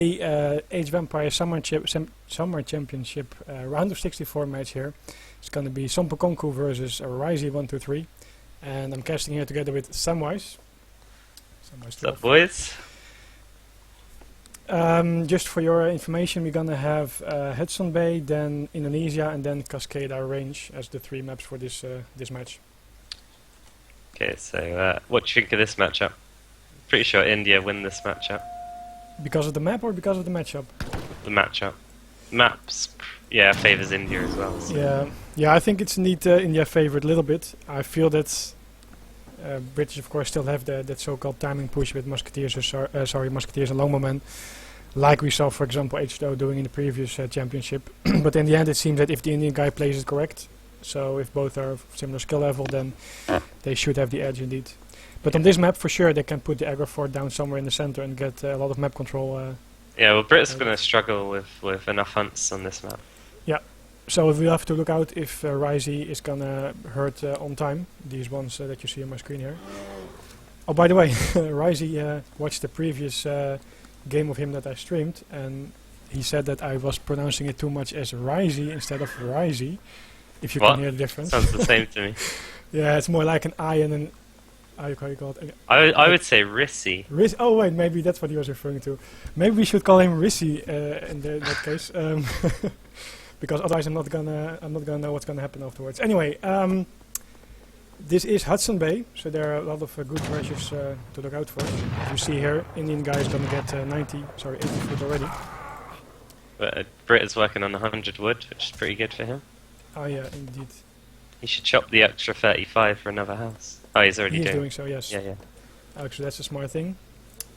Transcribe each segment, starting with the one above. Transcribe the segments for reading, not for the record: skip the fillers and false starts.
Age of Empires Summer Championship round of 64 match here. It's going to be SomppuKunkku versus Risi123, and I'm casting here together with Samwise. What's up, boys? Just for your information, we're going to have Hudson Bay, then Indonesia, and then Cascada Range as the 3 maps for this this match. Okay, so what do you think of this matchup? Pretty sure India win this matchup. Because of the map or because of the matchup? The matchup. Maps, yeah, favors India as well. So. Yeah, I think it's indeed India favored a little bit. I feel that British, of course, still have that so-called timing push with Musketeers, Musketeers and Longbowmen, like we saw, for example, H2O doing in the previous championship. But in the end, it seems that if the Indian guy plays it correct, so if both are of similar skill level, then they should have the edge indeed. But on this map, for sure, they can put the aggro fort down somewhere in the center and get a lot of map control. Yeah, well, Brits are going to struggle with enough hunts on this map. Yeah, so we'll have to look out if Risi is going to hurt on time, these ones that you see on my screen here. Oh, by the way, Risi watched the previous game of him that I streamed, and he said that I was pronouncing it too much as Risi instead of Risi, if you can hear the difference. Sounds the same to me. Yeah, it's more like an I and an... How you call it? I would say Risi. Oh wait, maybe that's what he was referring to. Maybe we should call him Risi in that case, because otherwise I'm not gonna know what's gonna happen afterwards. Anyway, this is Hudson Bay, so there are a lot of good treasures to look out for. As you see here, Indian guy is gonna get 80 foot already. But Brit is working on 100 wood, which is pretty good for him. Oh yeah, indeed. He should chop the extra 35 for another house. Oh, he's already doing so, yes. Yeah. Actually, that's a smart thing.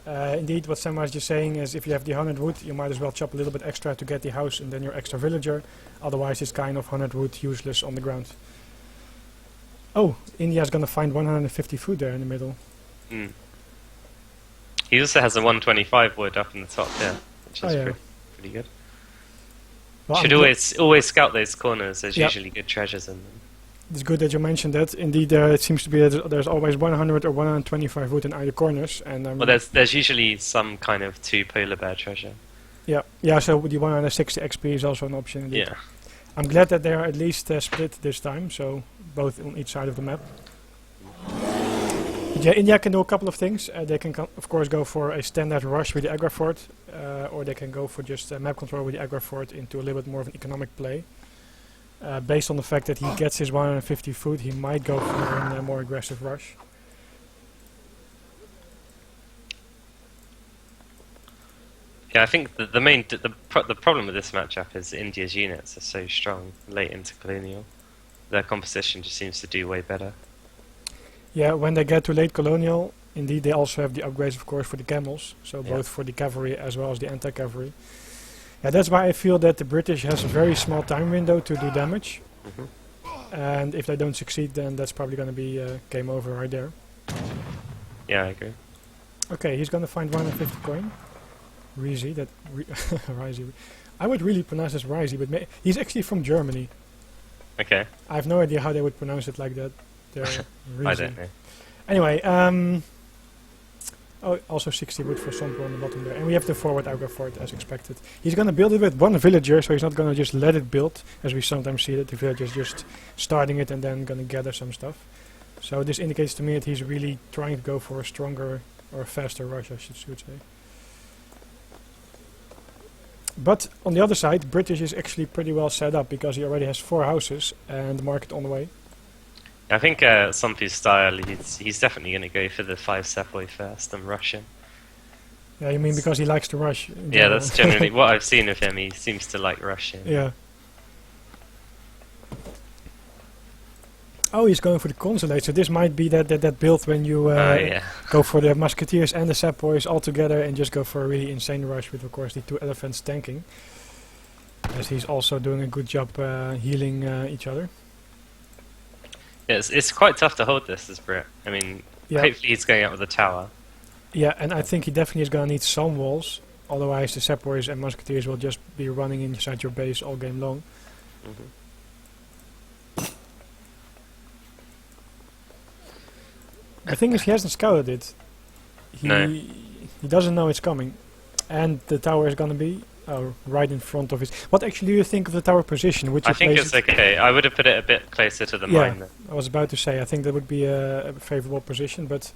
Indeed, what Sam was just saying is if you have the 100 wood, you might as well chop a little bit extra to get the house and then your extra villager. Otherwise, it's kind of 100 wood useless on the ground. Oh, India's gonna find 150 food there in the middle. Mm. He also has a 125 wood up in the top there, which is pretty good. Well, should always scout those corners. There's usually good treasures in them. It's good that you mentioned that. Indeed, it seems to be that there's always 100 or 125 wood in either corners. And well, there's usually some kind of 2 polar bear treasure. Yeah. So the 160 XP is also an option. Indeed. Yeah. I'm glad that they are at least split this time, so both on each side of the map. Yeah, India can do a couple of things. They can, of course, go for a standard rush with the aggro fort, or they can go for just map control with the aggro fort into a little bit more of an economic play. Based on the fact that he gets his 150 food, he might go for a more aggressive rush. Yeah, I think the problem with this matchup is India's units are so strong late into colonial. Their composition just seems to do way better. Yeah, when they get to late colonial, indeed they also have the upgrades, of course, for the camels. So both for the cavalry as well as the anti-cavalry. Yeah, that's why I feel that the British has a very small time window to do damage. And if they don't succeed, then that's probably going to be game over right there. Yeah, I agree. Okay, he's going to find 150 coin. Risi, Risi. I would really pronounce this Risi, but he's actually from Germany. Okay. I have no idea how they would pronounce it like that. I don't know. Anyway, also 60 wood for Sompo on the bottom there. And we have the forward aggro fort as expected. He's going to build it with 1 villager, so he's not going to just let it build, as we sometimes see that the villager is just starting it and then going to gather some stuff. So this indicates to me that he's really trying to go for a stronger or a faster rush, I should say. But on the other side, British is actually pretty well set up because he already has 4 houses and the market on the way. I think Somppu's style, he's definitely going to go for the 5 sepoy first and rush him. Yeah, you mean because he likes to rush? Yeah, that's generally what I've seen of him. He seems to like rushing. Yeah. Oh, he's going for the consulate, so this might be that build when you go for the musketeers and the sepoys all together and just go for a really insane rush with, of course, the 2 elephants tanking. As he's also doing a good job healing each other. Yeah, it's quite tough to hold this as Brit. I mean, hopefully he's going out with a tower. Yeah, and I think he definitely is going to need some walls. Otherwise, the sepoys and musketeers will just be running inside your base all game long. The thing is, he hasn't scouted it. He doesn't know it's coming. And the tower is gonna be right in front of his. What actually do you think of the tower position? Would you I think place it's okay. I would have put it a bit closer to the mine. Then. I was about to say, I think that would be a favorable position, but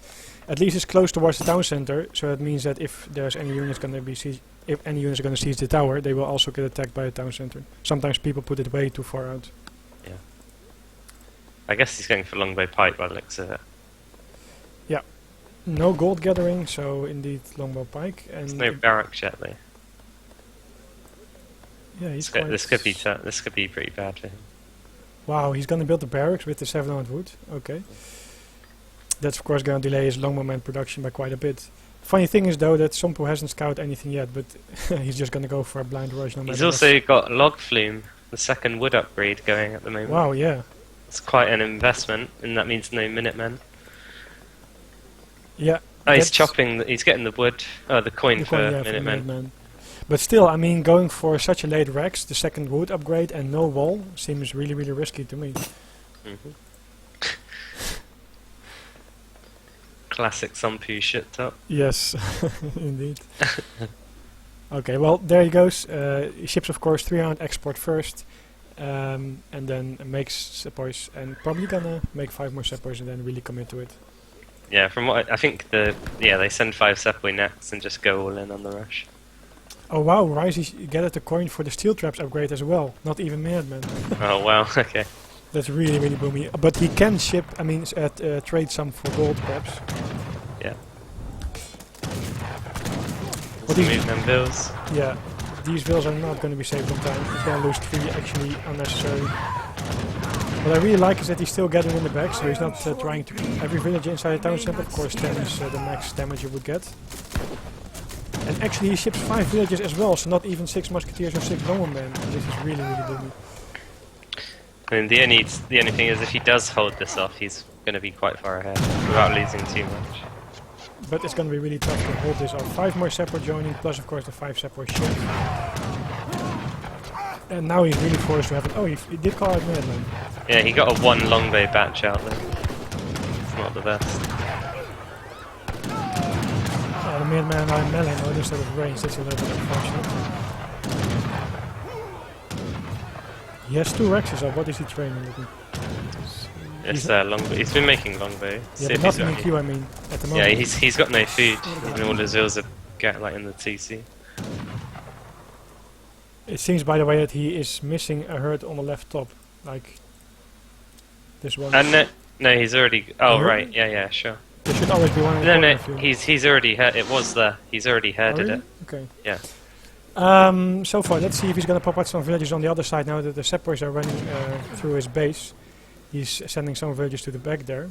at least it's close towards the town center, so that means that if there's any units going to be if any units are going to seize the tower, they will also get attacked by the town center. Sometimes people put it way too far out. Yeah. I guess he's going for longbow pike by the looks of it. Yeah. No gold gathering, so indeed longbow pike. And there's no barracks yet, though. Yeah, he's this could be pretty bad for him. Wow, he's going to build the barracks with the 700 wood. Okay. That's of course going to delay his longbow man production by quite a bit. Funny thing is though that Somppu hasn't scouted anything yet, but he's just going to go for a blind rush. No matter he's also got log flume, the second wood upgrade going at the moment. Wow, yeah. It's quite an investment, and that means no Minutemen. Yeah. Oh, he's chopping. He's getting the wood, the coin for yeah, Minutemen. But still, I mean, going for such a late Rex, the second wood upgrade and no wall seems really, really risky to me. Classic Somppu shit top. Yes, indeed. Okay, well, there he goes. He ships, of course, 300 export first, and then makes sepoys, and probably gonna make 5 more sepoys and then really commit to it. Yeah, from what I think, they send 5 sepoy next and just go all in on the rush. Oh wow, Risi gathered the coin for the steel traps upgrade as well. Not even Minutemen. Oh wow, okay. That's really, really boomy. But he can ship, I mean, trade some for gold perhaps. Yeah. What these Minutemen bills. Yeah, these bills are not going to be saved on time. He's going to lose 3 actually unnecessary. What I really like is that he's still getting in the back, so he's not trying to keep every village inside the town center. Of course, 10 is the max damage you would get. And actually he ships 5 villages as well, so not even 6 musketeers or 6 longbow. This is really, really boomy. I mean, the only thing is if he does hold this off, he's going to be quite far ahead without losing too much. But it's going to be really tough to hold this off. 5 more sepoy joining, plus of course the 5 sepoy ship. And now he's really forced to have it. Oh, he did call out Minutemen. Yeah, he got a 1 longbow batch out there. It's not the best. The Minutemen are in melee mode instead of range. That's a little bit unfortunate. He has 2 Rexes up. What is he training with? It's longbow. He's been making longbow. Yeah, but not in the queue, I mean, at the moment. Yeah, he's got no food. And all his ills are like in the TC. It seems, by the way, that he is missing a herd on the left top, like this one. No, he's already. Oh right, yeah, sure. There should always be one. No, he's already. It was there. He's already herded it. Okay. Yeah. So far, let's see if he's gonna pop out some villages on the other side now that the sepoys are running through his base. He's sending some villages to the back there.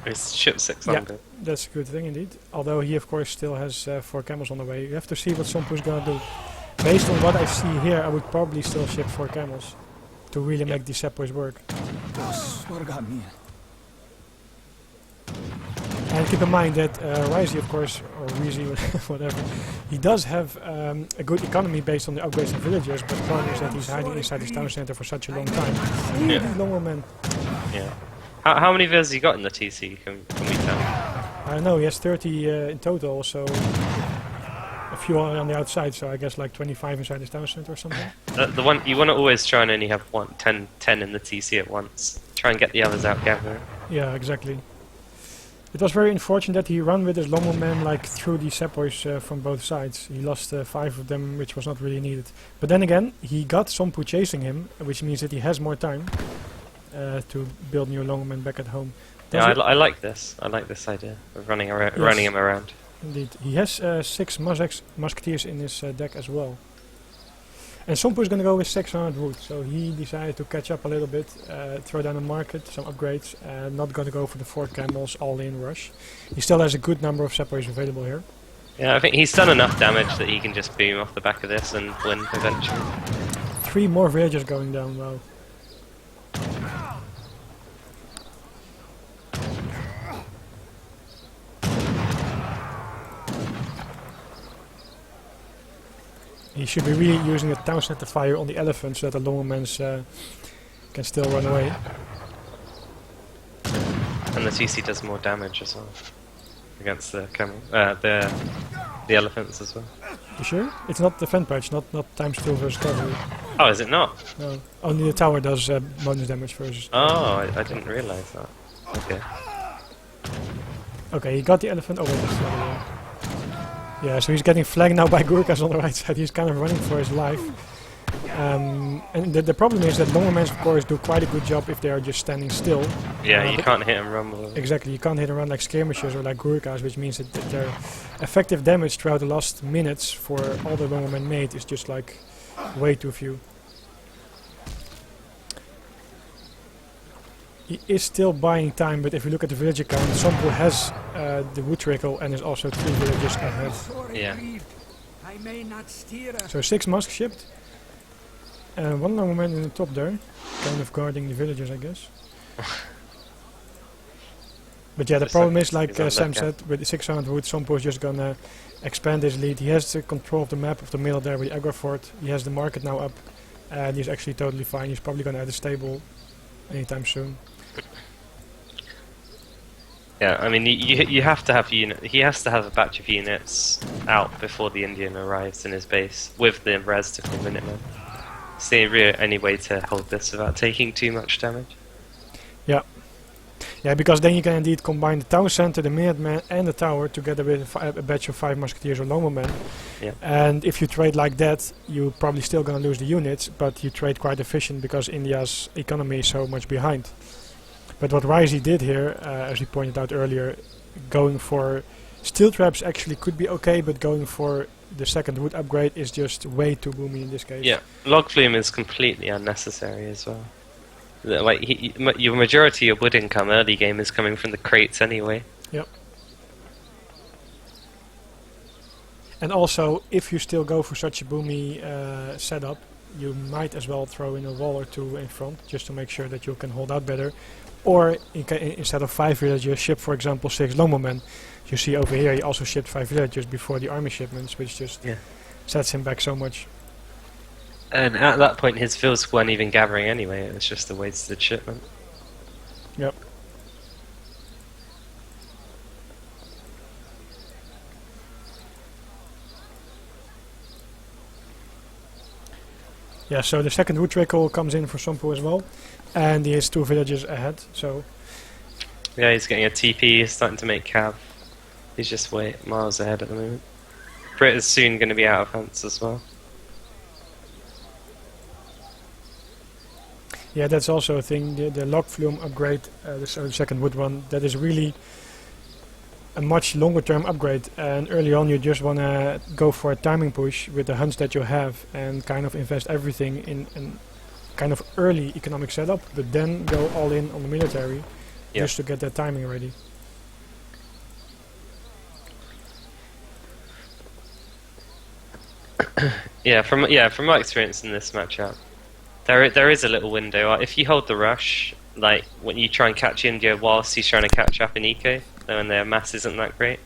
He's ship 600. Yeah, that's a good thing indeed. Although he, of course, still has 4 camels on the way. You have to see what Somppu's gonna do. Based on what I see here, I would probably still ship 4 camels to really make these sepoys work. And keep in mind that Risi, of course, or Risi, whatever, he does have a good economy based on the upgrades of villagers, but the problem is that he's hiding inside his town center for such a long time. Yeah. Longbow. Yeah. How many villas he got in the TC? Can we tell? I don't know. He has 30 in total, so a few on the outside. So I guess like 25 inside his town center or something. The one you want to always try and only have 10 in the TC at once. Try and get the others out gathering. Yeah, exactly. It was very unfortunate that he ran with his longbow men like through the sepoys from both sides. He lost 5 of them, which was not really needed. But then again, he got Somppu chasing him, which means that he has more time to build new longbow men back at home. Yeah, I like this. I like this idea of running him around. Indeed, he has 6 musketeers in his deck as well. And Somppu is going to go with 600 wood, so he decided to catch up a little bit, throw down the market, some upgrades, and not going to go for the 4 camels all-in rush. He still has a good number of sepoys available here. Yeah, I think he's done enough damage that he can just beam off the back of this and win eventually. 3 more villagers going down, wow. He should be really using the town center fire on the elephant so that the longbows can still run away. And the TC does more damage as well against the camel, the elephants as well. You sure? It's not defend patch, not times 2 versus cavalry. Oh, is it not? No, only the tower does bonus damage versus. Oh, I didn't realise that. Okay. Okay, he got the elephant. Oh wait, that's the other way. Yeah, so he's getting flagged now by Gurkhas on the right side. He's kind of running for his life. And the problem is that Longmans, of course, do quite a good job if they are just standing still. Yeah, you can't hit and run with them. Exactly, you can't hit and run like skirmishers or like Gurkhas, which means that their effective damage throughout the last minutes for all the Longman made is just like way too few. He is still buying time, but if you look at the village account, Somppu has the wood trickle and is also 3 villages ahead. Yeah. So 6 musk shipped. 1 Longman in the top there, kind of guarding the villagers, I guess. But yeah, the problem is, like Sam said, with the 600 wood, Somppu is just gonna expand his lead. He has the control of the map of the middle there with the aggro fort. He has the market now up, and he's actually totally fine. He's probably gonna add a stable anytime soon. Yeah, I mean, you have to have he has to have a batch of units out before the Indian arrives in his base with the res to call Minutemen. It's the only way to hold this without taking too much damage. Yeah. Yeah, because then you can indeed combine the town center, the Minutemen and the tower together with a batch of 5 musketeers or Longmen. Yeah. And if you trade like that, you're probably still gonna lose the units, but you trade quite efficient because India's economy is so much behind. But what Risi did here, as we pointed out earlier, going for steel traps actually could be okay, but going for the second wood upgrade is just way too boomy in this case. Yeah, log flume is completely unnecessary as well. Like your majority of wood income early game is coming from the crates anyway. Yep. And also, if you still go for such a boomy setup, you might as well throw in a wall or 2 in front, just to make sure that you can hold out better. Or instead of 5 villagers, ship for example 6 Longmen. You see over here he also shipped 5 villagers before the army shipments, which just sets him back so much. And at that point his fields weren't even gathering anyway, it was just a wasted shipment. Yep. Yeah, so the second wood trickle comes in for Somppu as well. And he has 2 villages ahead, so... Yeah, he's getting a TP, he's starting to make cav. He's just miles ahead at the moment. Brit is soon going to be out of hunts as well. Yeah, that's also a thing, the log flume upgrade, the second wood one, that is really a much longer term upgrade, and early on you just want to go for a timing push with the hunts that you have and kind of invest everything in kind of early economic setup, but then go all in on the military just to get that timing ready. From my experience in this matchup, there is a little window. If you hold the rush, like when you try and catch India whilst he's trying to catch up in eco, when their mass isn't that great,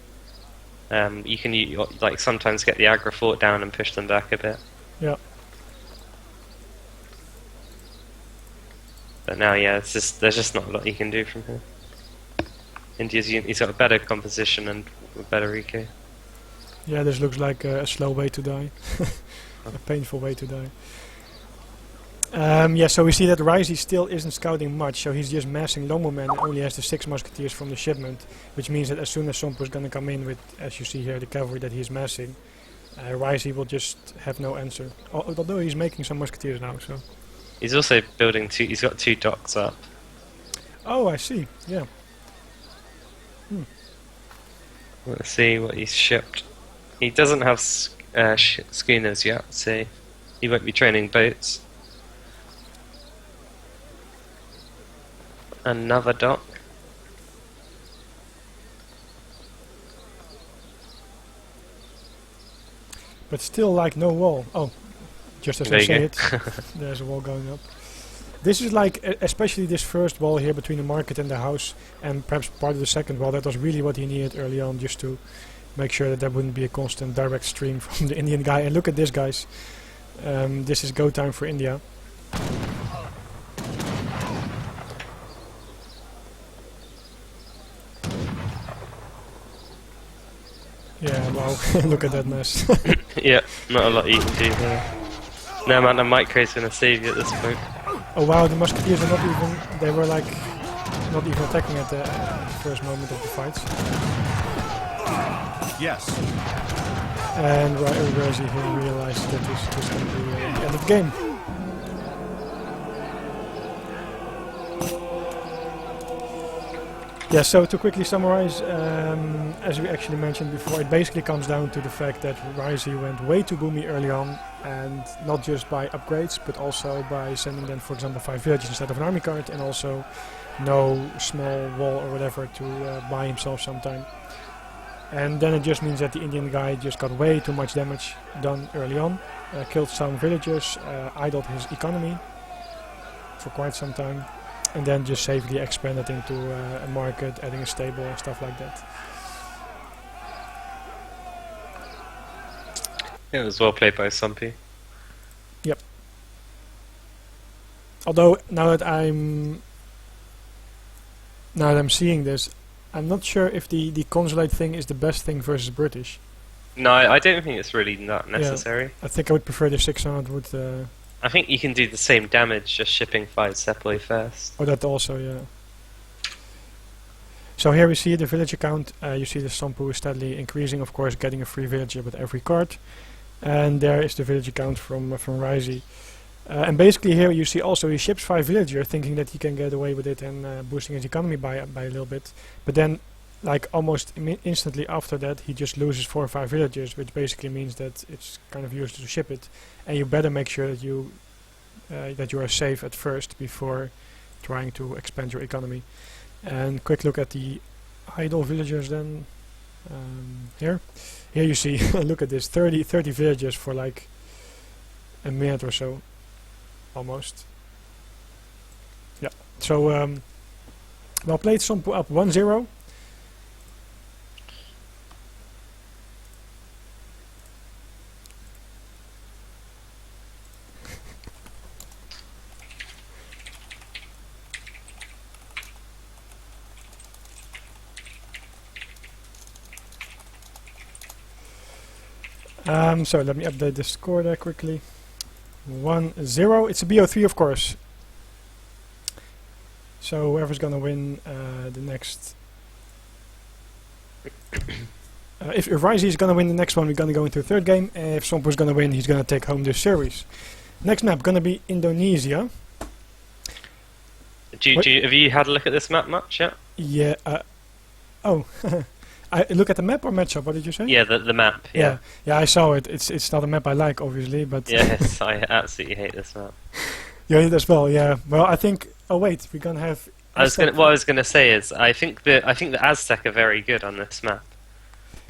you can like sometimes get the aggro fort down and push them back a bit. Yeah. But now, there's just not a lot you can do from here. He's got a better composition and a better eco. Yeah, this looks like a slow way to die. A painful way to die. So we see that Risi still isn't scouting much, so he's just massing Longmen and only has the 6 musketeers from the shipment, which means that as soon as Somppu is going to come in with, as you see here, the cavalry that he's massing, Risi will just have no answer. Although he's making some musketeers now, so... He's also building he's got 2 docks up. Oh, I see, yeah. Let's see what he's shipped. He doesn't have schooners yet, so he won't be training boats. Another dock. But still, like, no wall. Oh, just as I say it, there's a wall going up. This is like, especially this first wall here between the market and the house, and perhaps part of the second wall, that was really what he needed early on, just to make sure that there wouldn't be a constant direct stream from the Indian guy. And look at this, guys. This is go time for India. Yeah, well, wow, look at that mess. Yeah, not a lot you can do there. No amount of micro is going to save you at this point. Oh wow, the musketeers are not even, they were like, not even attacking at the first moment of the fights. Yes. And Risi here realized that this was going to be the end of the game. Yeah, so to quickly summarize, as we actually mentioned before, it basically comes down to the fact that Risi went way too boomy early on, and not just by upgrades, but also by sending them, for example, 5 villages instead of an army card, and also no small wall or whatever to buy himself sometime. And then it just means that the Indian guy just got way too much damage done early on, killed some villagers, idled his economy for quite some time, and then just safely expanded into a market, adding a stable and stuff like that. It was well played by Somppu. Yep. Although now that I'm seeing this, I'm not sure if the consulate thing is the best thing versus British. No, I don't think it's really not necessary. Yeah, I think I would prefer the 600 with. I think you can do the same damage just shipping 5 sepoy first. Oh, that also, yeah. So here we see the villager count. You see the Somppu is steadily increasing, of course, getting a free villager with every card. And there is the villager count from Risi. And basically here you see also he ships 5 villager, thinking that he can get away with it and boosting his economy by a little bit. But then, like almost instantly after that, he just loses 4 or 5 villagers, which basically means that it's kind of useless to ship it. And you better make sure that you are safe at first before trying to expand your economy. And quick look at the idle villagers then. Here you see, look at this, 30 villagers for like a minute or so, almost. Yeah, so well played, Somppu up 1-0. So let me update the score there quickly. 1-0. It's a BO3, of course. So whoever's gonna win the next. If Risi is gonna win the next one, we're gonna go into the third game. If Somppu's gonna win, he's gonna take home this series. Next map gonna be Indonesia. Have you had a look at this map much yet? Yeah. Oh. I look at the map or matchup. What did you say? Yeah, the map. Yeah. Yeah, I saw it. It's not a map I like, obviously, but Yes, I absolutely hate this map. You hate it as well. Yeah. Well, I think. Oh wait, we're gonna have. What I was gonna say is I think the Aztec are very good on this map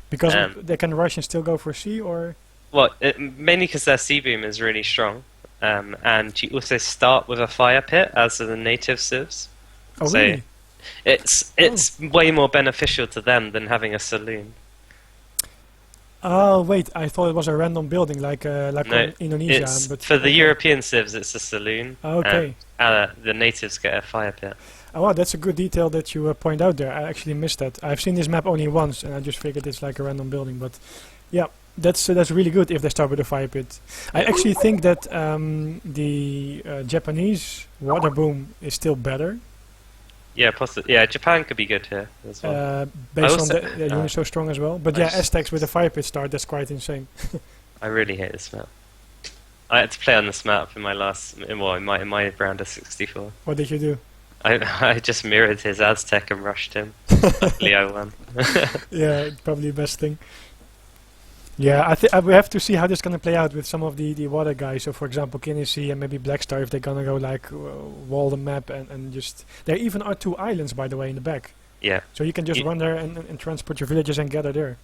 because they can rush and still go for C, or. Well, mainly because their C boom is really strong, and you also start with a fire pit as are the native civs. Oh really? It's way more beneficial to them than having a saloon. Oh wait, I thought it was a random building like No, Indonesia. But for the European civs, it's a saloon. Okay. The natives get a fire pit. Oh wow, that's a good detail that you point out there. I actually missed that. I've seen this map only once, and I just figured it's like a random building. But yeah, that's really good if they start with a fire pit. I actually think that the Japanese water boom is still better. Yeah, possibly. Yeah, Japan could be good here as well. Based on the unit so strong as well. But yeah, Aztecs with a fire pit start, that's quite insane. I really hate this map. I had to play on this map in my in my round of 64. What did you do? I just mirrored his Aztec and rushed him. Luckily I won. Yeah, probably the best thing. Yeah, I think we have to see how this is gonna play out with some of the water guys. So, for example, Kinnisi and maybe Blackstar, if they're gonna go like wall the map and just. There even are 2 islands, by the way, in the back. Yeah. So you can just run there and transport your villages and gather there.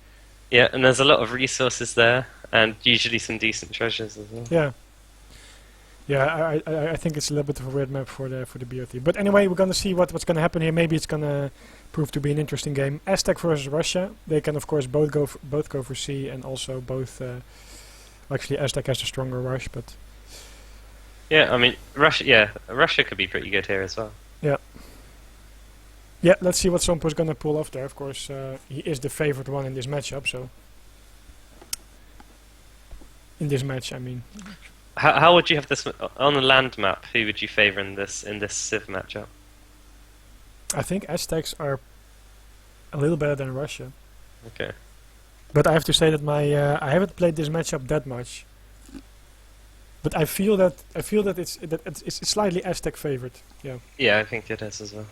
Yeah, and there's a lot of resources there, and usually some decent treasures as well. Yeah. Yeah, I think it's a little bit of a weird map for the BOT. But anyway, we're gonna see what's gonna happen here. Maybe it's gonna prove to be an interesting game. Aztec versus Russia. They can of course both go for C, and also both. Actually, Aztec has a stronger rush, but. Yeah, I mean Russia. Yeah, Russia could be pretty good here as well. Yeah. Yeah, let's see what Somppu's gonna pull off there. Of course, he is the favorite one in this matchup, so. in this match, I mean. How would you have this on a land map? Who would you favour in this Civ matchup? I think Aztecs are a little better than Russia. Okay. But I have to say that I haven't played this matchup that much. But I feel that it's slightly Aztec favored. Yeah. Yeah, I think it is as well.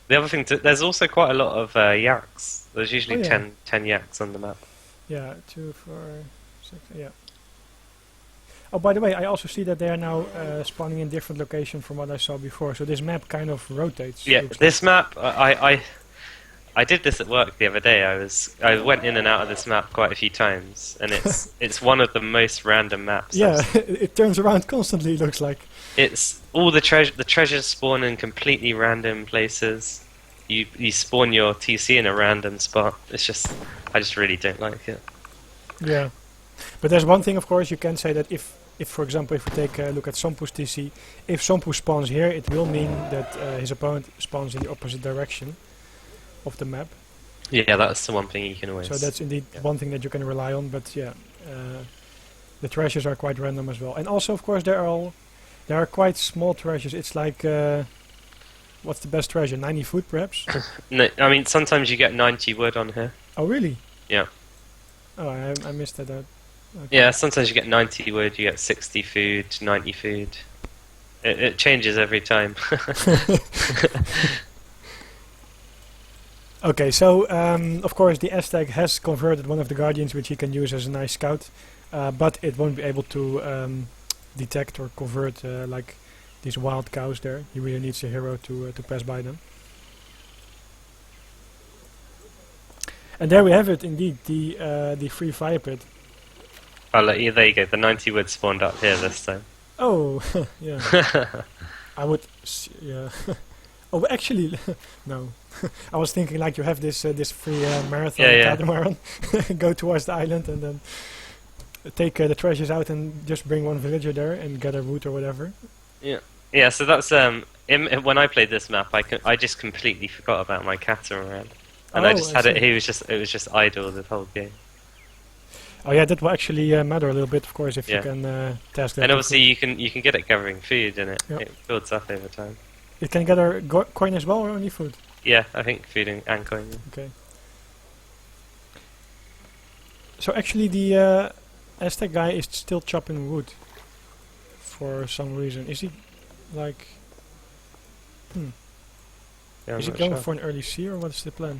The other thing, there's also quite a lot of yaks. There's usually 10 yaks on the map. Yeah, 2, 4, 6. Yeah. Oh, by the way, I also see that they are now spawning in different locations from what I saw before. So this map kind of rotates. Yeah, this map, I did this at work the other day. I went in and out of this map quite a few times, and it's one of the most random maps. Yeah, it turns around constantly. Looks like it's all the treasures spawn in completely random places. You spawn your TC in a random spot. I just really don't like it. Yeah, but there's one thing, of course, you can say that if for example, if we take a look at Sompu's TC, if Sompu spawns here, it will mean that his opponent spawns in the opposite direction of the map. Yeah, that's the one thing you can always... So that's indeed one thing that you can rely on, but yeah, the treasures are quite random as well. And also, of course, there are quite small treasures. It's like, what's the best treasure? 90 food, perhaps? No, I mean, sometimes you get 90 wood on here. Oh, really? Yeah. Oh, I missed that out. Okay. Yeah, sometimes you get 90 wood, you get 60 food, 90 food. It changes every time. Okay, so of course the Aztec has converted one of the Guardians, which he can use as a nice scout, but it won't be able to detect or convert like these wild cows there. He really needs a hero to pass by them. And there we have it, indeed, the free fire pit. Oh, there you go. The 90 wood spawned up here this time. Oh, yeah. I would, yeah. Oh, actually, no. I was thinking like you have this this free marathon catamaran, go towards the island and then take the treasures out and just bring one villager there and gather wood or whatever. Yeah, yeah. So that's when I played this map, I just completely forgot about my catamaran, and I just had it. It was just idle the whole game. Oh yeah, that will actually matter a little bit, of course, if you can task that. And obviously you can get it gathering food, and it builds up over time. It can gather coin as well, or only food? Yeah, I think food and coin. Yeah. Okay. So actually, the Aztec guy is still chopping wood for some reason. Is he like? Yeah, is he going for an early sea, or what's the plan?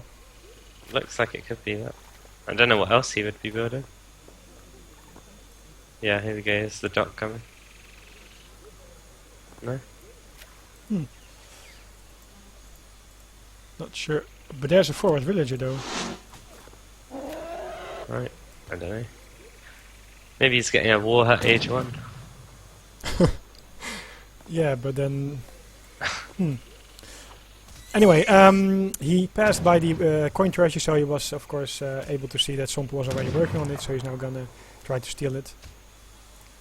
Looks like it could be that. I don't know what else he would be building. Yeah, here we go. Is the dock coming? No. Not sure, but there's a forward villager though. Right, I don't know. Maybe he's getting a war hut age 1. Yeah, but then... Anyway, he passed by the coin treasure, so he was of course able to see that Sompu was already working on it, so he's now gonna try to steal it.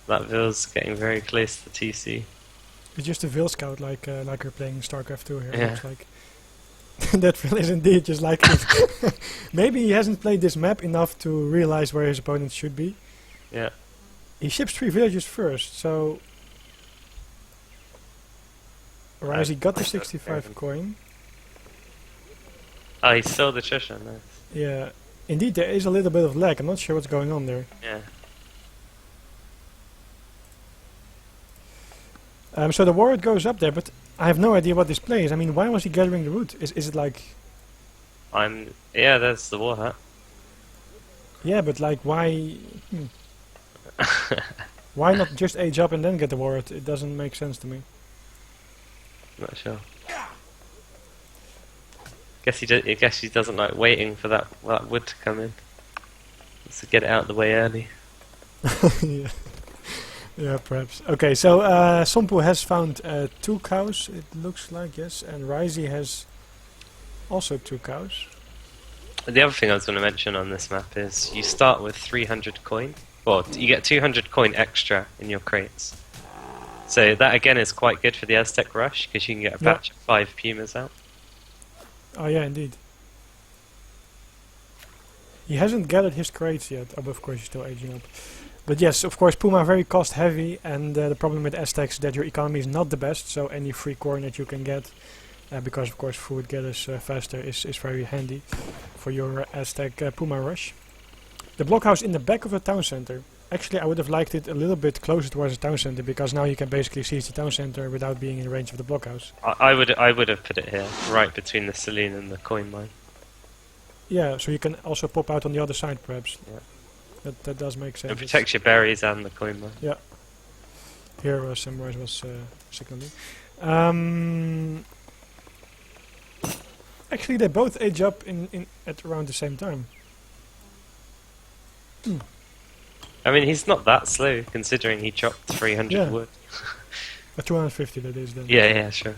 That Ville's getting very close to TC. It's just a Ville scout, like you're playing StarCraft 2 here, yeah. looks like. That Ville is indeed just like it. Maybe he hasn't played this map enough to realize where his opponent should be. Yeah. He ships 3 villagers first, so... Right, he got the 65 coin. Oh, he stole the treasure, nice. Yeah, indeed there is a little bit of lag, I'm not sure what's going on there. Yeah. So the warrior goes up there, but I have no idea what this play is. I mean, why was he gathering the wood? Is it like... Yeah, that's the war hut. Yeah, but like, why... Why not just age up and then get the warrior? It doesn't make sense to me. Not sure. I guess he doesn't like waiting for that wood to come in. Just to get it out of the way early. Yeah. Yeah, perhaps. Okay, so Sompu has found 2 cows, it looks like, yes, and Risi has also 2 cows. The other thing I was going to mention on this map is you start with 300 coin. Well, you get 200 coin extra in your crates. So that again is quite good for the Aztec rush, because you can get a batch of 5 pumas out. Oh yeah, indeed. He hasn't gathered his crates yet. Oh, but of course he's still aging up. But yes, of course, Puma very cost heavy, and the problem with Aztecs is that your economy is not the best, so any free corn that you can get, because of course food gathers faster, is very handy for your Aztec Puma rush. The blockhouse in the back of the town center. Actually, I would have liked it a little bit closer towards the town center, because now you can basically seize the town center without being in range of the blockhouse. I would have put it here, right between the saloon and the coin mine. Yeah, so you can also pop out on the other side, perhaps. Yeah. That does make sense. It protects your berries and the coin mine. Yeah. Here Samurai was signaling. Actually, they both age up at around the same time. I mean, he's not that slow, considering he chopped 300 wood. 250 that is then. Yeah, sure.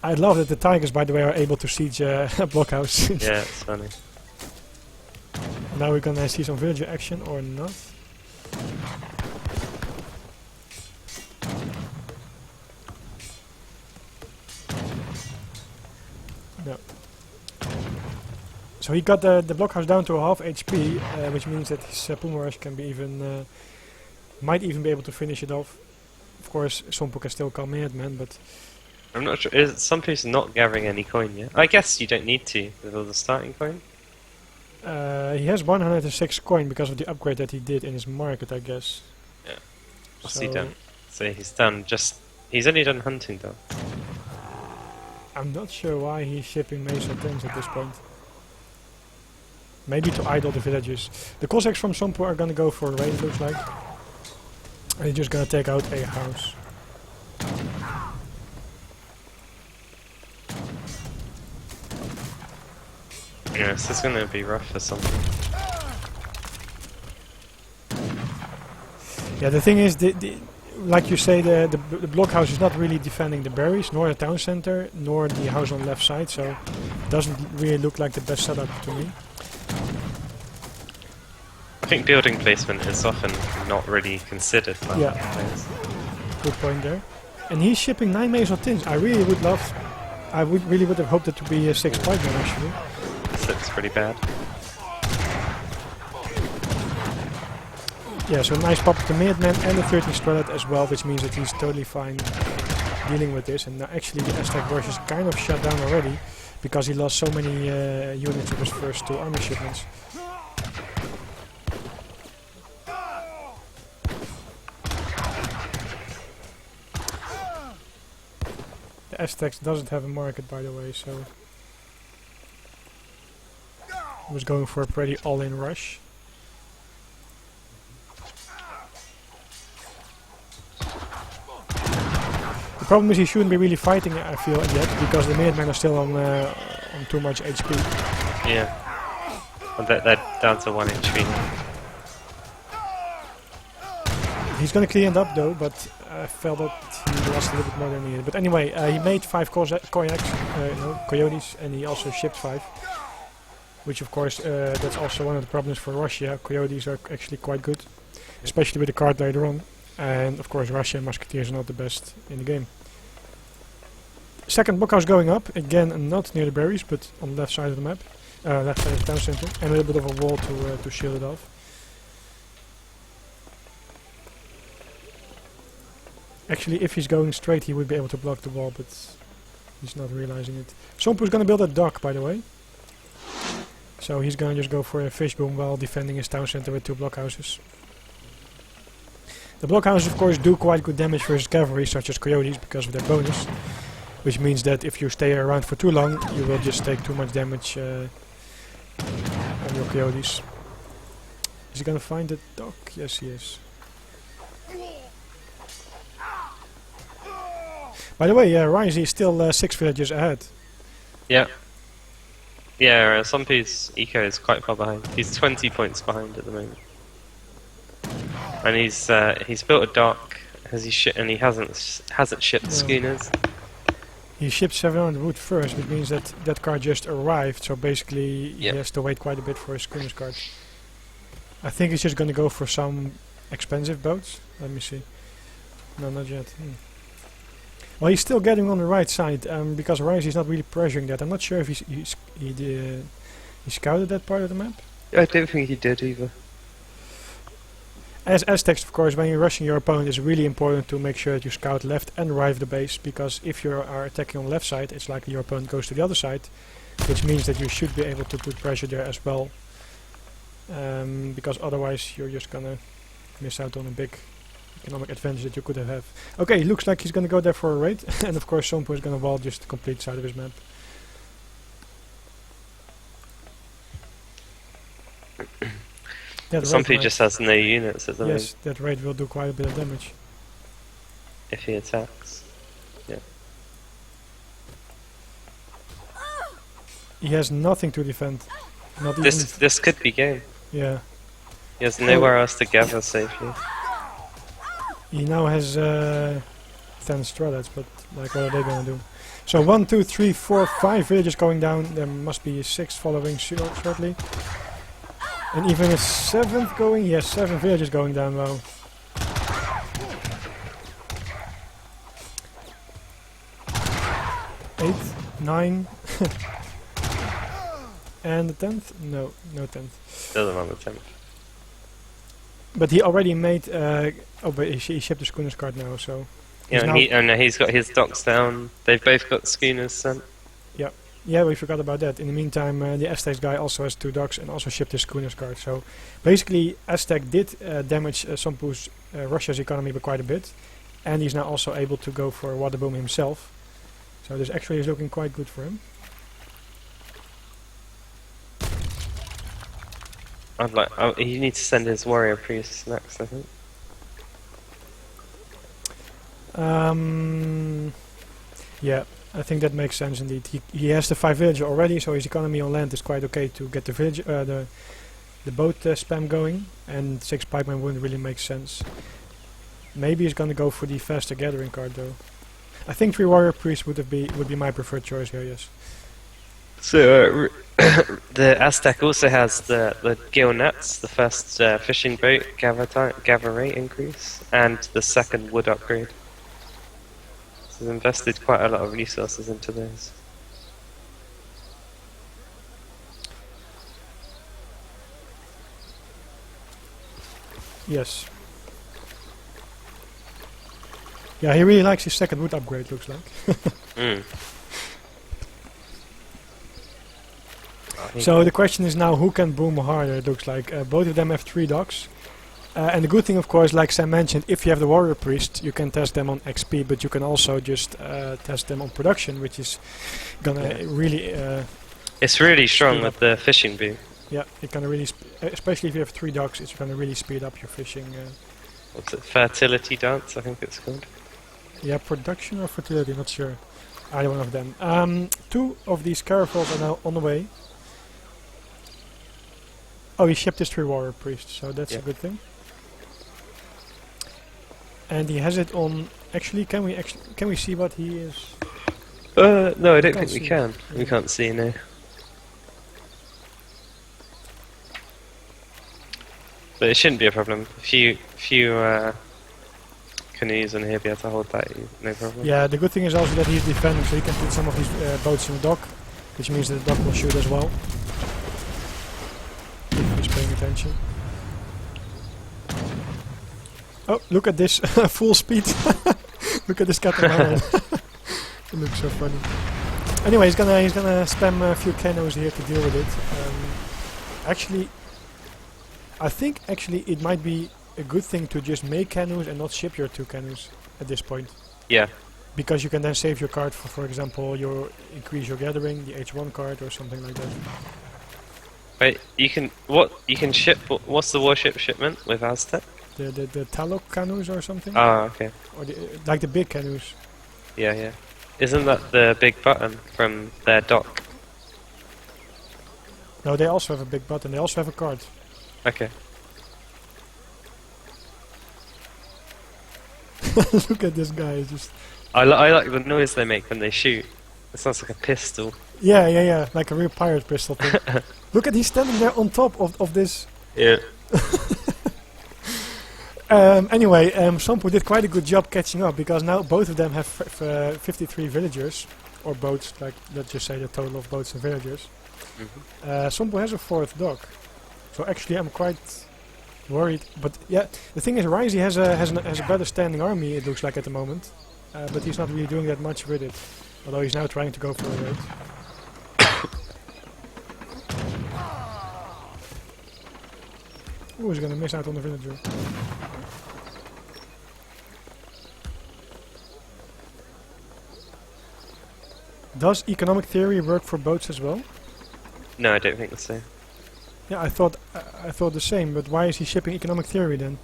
I love that the tigers, by the way, are able to siege a blockhouse. Yeah, it's funny. Now we're gonna see some villager action or not. No. So he got the blockhouse down to half HP, which means that his Puma Rush can be even might even be able to finish it off. Of course, Sompu can still come in, man, but I'm not sure. Is Sompu's not gathering any coin yet? I guess you don't need to with all the starting coin. he has 106 coin because of the upgrade that he did in his market, I guess. Yeah. What's he done? So he's done just. He's only done hunting though. I'm not sure why he's shipping Mesa things at this point. Maybe to idle the villagers. The Cossacks from Sompu are gonna go for a raid, looks like. And they're just gonna take out a house. Yeah, this is gonna be rough for something. Yeah, the thing is, like you say, the blockhouse is not really defending the berries, nor the town center, nor the house on the left side, so it doesn't really look like the best setup to me. I think building placement is often not really considered by players. Good point there. And he's shipping 9 Mason tins. I really would have hoped it to be a 6 pikemen actually. This looks pretty bad. Yeah, so nice pop of the Minuteman and the 13 Strellet as well, which means that he's totally fine dealing with this. And now actually the Aztec Rush is kind of shut down already, because he lost so many units of his first 2 army shipments. The Aztecs doesn't have a market, by the way, so he was going for a pretty all-in rush. The problem is he shouldn't be really fighting, I feel, yet, because the Minutemen are still on too much HP. Yeah. Well, they're down to 1 HP now. He's gonna clean it up though, but I felt that he lost a little bit more than he needed. But anyway, he made 5 coyotes, and he also shipped 5. Which of course, that's also one of the problems for Russia. Coyotes are actually quite good, especially with the card later on. And of course Russia and Musketeers are not the best in the game. Second blockhouse going up, again not near the berries, but on the left side of the map. Left side of the town center, and a little bit of a wall to shield it off. Actually, if he's going straight, he would be able to block the wall, but he's not realizing it. Sompu's gonna build a dock, by the way. So he's gonna just go for a fish boom while defending his town center with 2 blockhouses. The blockhouses, of course, do quite good damage versus cavalry, such as coyotes, because of their bonus. Which means that if you stay around for too long, you will just take too much damage on your coyotes. Is he gonna find the dock? Yes, he is. By the way, Risi is still 6 villages ahead. Yeah. Yeah, Sompu's eco is quite far behind. He's 20 points behind at the moment. And he's built a dock, and he hasn't shipped schooners. He shipped 700 wood first, which means that that car just arrived, so basically he has to wait quite a bit for his schooners card. I think he's just gonna go for some expensive boats. Let me see. No, not yet. Well, he's still getting on the right side because Rise is not really pressuring that. I'm not sure if he scouted that part of the map. I don't think he did either. As Aztecs, of course, when you're rushing your opponent, it's really important to make sure that you scout left and right of the base, because if you are attacking on the left side, it's likely your opponent goes to the other side, which means that you should be able to put pressure there as well, because otherwise you're just gonna miss out on a big economic advantage that you could have. Okay, looks like he's gonna go there for a raid, and of course Sompu is gonna wall just the complete side of his map. Sompu just has no units at the moment. Yes, that raid will do quite a bit of damage. If he attacks. Yeah. He has nothing to defend. Not even. This could be game. Yeah. He has nowhere else to gather safely. He now has 10 Strelets, but like, what are they gonna do? So 1, 2, 3, 4, 5 villages going down. There must be 6 following shortly. And even a 7th going? Yes, 7 villages going down, wow. 8, 9. And the 10th? No 10th. Doesn't on the 10th. But he already made... but he shipped the schooners card now, so... Yeah, and he's got his docks down. They've both got schooners sent. Yeah, we forgot about that. In the meantime, the Aztecs guy also has 2 docks and also shipped his schooners card. So basically, Aztec did damage Sompu's Russia's economy by quite a bit, and he's now also able to go for a water boom himself. So this actually is looking quite good for him. He needs to send his warrior priests next, I think. Yeah. I think that makes sense indeed. He has the 5 villages already, so his economy on land is quite okay to get the village, the boat spam going, and 6 pikemen wouldn't really make sense. Maybe he's gonna go for the faster gathering card though. I think 3 warrior priests would be my preferred choice here. Yes. So the Aztec also has the gill nets, the first fishing boat gather rate increase, and the 2nd wood upgrade. He's invested quite a lot of resources into those. Yes. Yeah, he really likes his 2nd wood upgrade, looks like. So the question is now, who can boom harder, it looks like. Both of them have 3 docks. And the good thing, of course, like Sam mentioned, if you have the warrior priest, you can test them on XP, but you can also just test them on production, which is gonna really... it's really strong with the fishing boot. Yeah, it can really, especially if you have 3 docks, it's gonna really speed up your fishing. What's it? Fertility dance, I think it's called. Yeah, production or fertility, not sure. Either one of them. 2 of these caravels are now on the way. Oh, he shipped his 3 warrior priests, so that's a good thing. And he has it on. Actually, can we see what he is? No, I don't think we can. Yeah. We can't see now. But it shouldn't be a problem. Few canoes and he'll be able to hold that, no problem. Yeah, the good thing is also that he's defending, so he can put some of these boats in the dock, which means that the dock will shoot as well. If he's paying attention. Oh, look at this full speed! Look at this catamaran. It looks so funny. Anyway, he's gonna spam a few canoes here to deal with it. Actually, I think it might be a good thing to just make canoes and not ship your 2 canoes at this point. Yeah. Because you can then save your card for example, increase your gathering, the H1 card or something like that. Wait, you can ship. What's the warship shipment with Aztec? The Talok canoes or something? Ah, okay. Or like the big canoes. Yeah. Isn't that the big button from their dock? No, they also have a big button. They also have a card. Okay. Look at this guy. Just. I like the noise they make when they shoot. It sounds like a pistol. Yeah. Like a real pirate pistol thing. Look at he's standing there on top of this. Yeah. Anyway, Sompu did quite a good job catching up because now both of them have 53 villagers or boats. Like let's just say the total of boats and villagers. Sompu has a 4th dock, so actually I'm quite worried. But yeah, the thing is, Risi has a better standing army. It looks like at the moment, but he's not really doing that much with it. Although he's now trying to go for a raid. Ooh, he's gonna miss out on the villager. Does economic theory work for boats as well? No, I don't think so. Yeah, I thought the same, but why is he shipping economic theory then?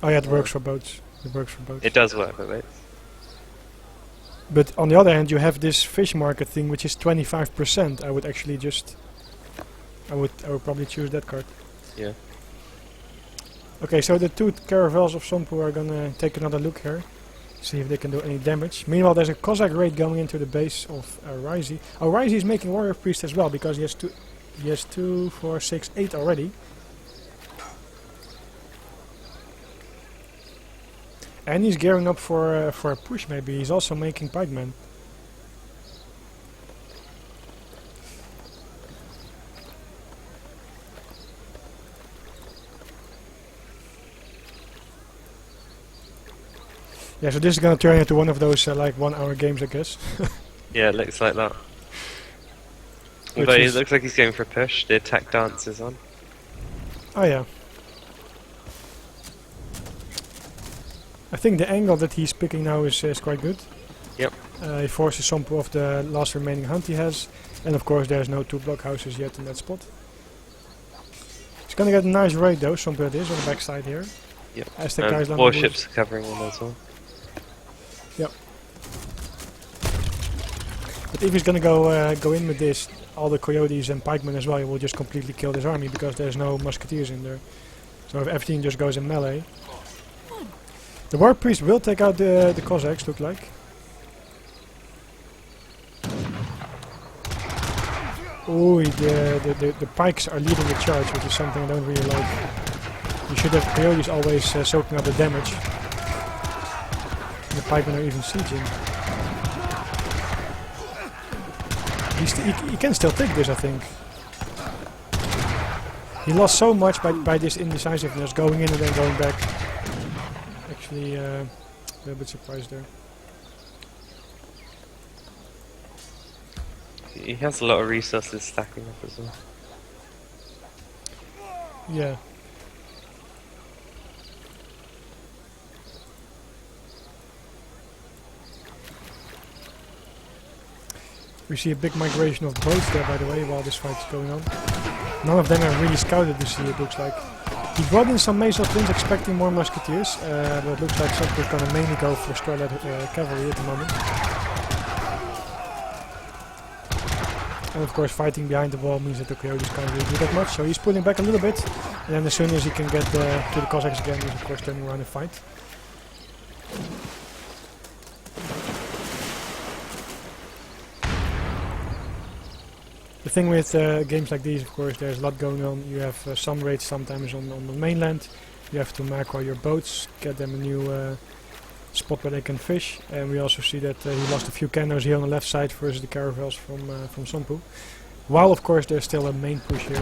Oh yeah, it works for boats. It works for boats. It does work for boats. But on the other hand, you have this fish market thing, which is 25%. I would actually just, I would probably choose that card. Yeah. Okay, so the 2 caravels of Sompu are gonna take another look here, see if they can do any damage. Meanwhile, there's a Cossack raid going into the base of Risi. Oh, Risi is making warrior priest as well because he has 2, 4, 6, 8 already. And he's gearing up for a push. Maybe he's also making pikemen. Yeah, so this is gonna turn into one of those like 1-hour games, I guess. Yeah, it looks like that. Which But it is- looks like he's going for a push. The attack dance is on. Oh yeah. I think the angle that he's picking now is quite good. Yep. He forces Sompu off the last remaining hunt he has, and of course there's no 2 blockhouses yet in that spot. He's gonna get a nice raid though, Sompu that is, on the backside here. Yep. Aztec guys land on Warships are covering him as well. Yep. But if he's gonna go in with this, all the coyotes and pikemen as well, he will just completely kill this army because there's no musketeers in there. So if everything just goes in melee. The war priest will take out the Cossacks, look like. Ooh, the pikes are leading the charge, which is something I don't really like. You should have coyotes always soaking up the damage. The pikemen are even sieging. He can still take this, I think. He lost so much by this indecisiveness, going in and then going back. Actually, a little bit surprised there. He has a lot of resources stacking up as well. Yeah. We see a big migration of boats there, by the way, while this fight is going on. None of them are really scouted this year, it looks like. He brought in some Mazel twins expecting more musketeers, but it looks like Sompu is going to mainly go for Starlight cavalry at the moment. And of course fighting behind the wall means that the coyotes can't really do that much, so he's pulling back a little bit, and then as soon as he can get to the Cossacks again, he's of course turning around and fight. The thing with games like these, of course, there's a lot going on. You have some raids sometimes on the mainland. You have to macro your boats, get them a new spot where they can fish. And we also see that he lost a few cannons here on the left side versus the caravels from Sompu. While, of course, there's still a main push here